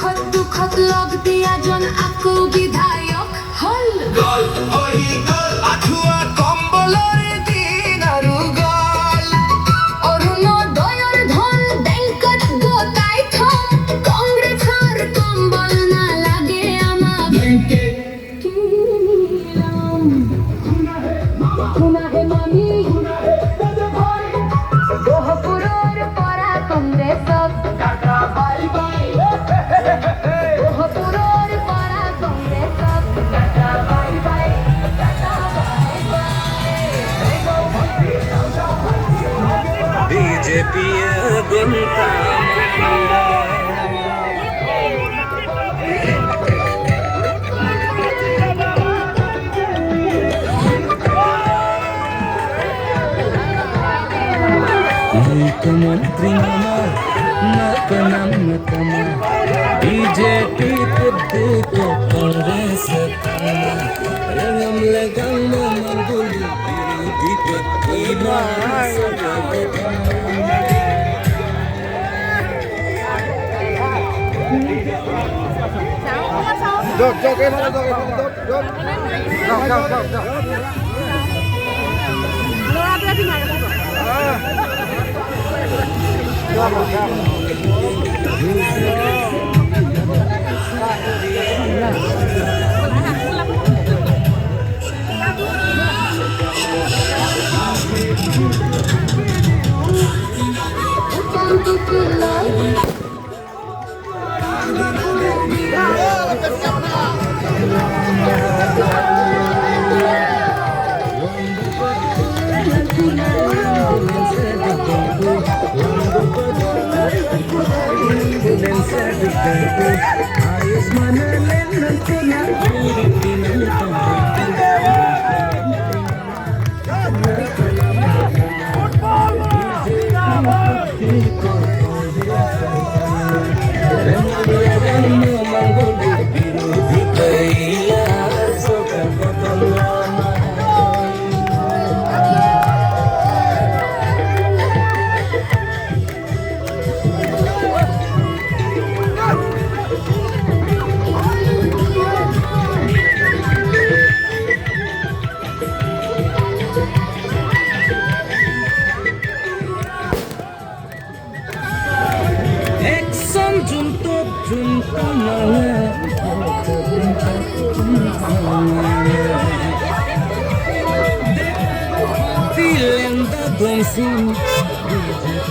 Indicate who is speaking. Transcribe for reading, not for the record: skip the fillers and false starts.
Speaker 1: সুখত লগ দিয়া জন আকু বিধায়ক হল
Speaker 2: গল ওই গল আঠুয়া কম্বলের দিন আৰু গল
Speaker 1: অরুণোদয়ের ধন ব্যাংকত গোটাই থম কংগ্রেসের কম্বল না লাগে আমার
Speaker 2: ব্যাংকে
Speaker 1: খুনা হে মামি গহপুরের পরা কংগ্রেসত
Speaker 2: টাটা বাই বাই
Speaker 1: গহপুরের পরা কংগ্রেসত tata bye bye tata bye bye
Speaker 3: BJP गुंता मुख्यमंत्री बीजेपी को Congress
Speaker 4: Dok, em mana dok, dok. Dok.
Speaker 3: Feeling the dancing, BJP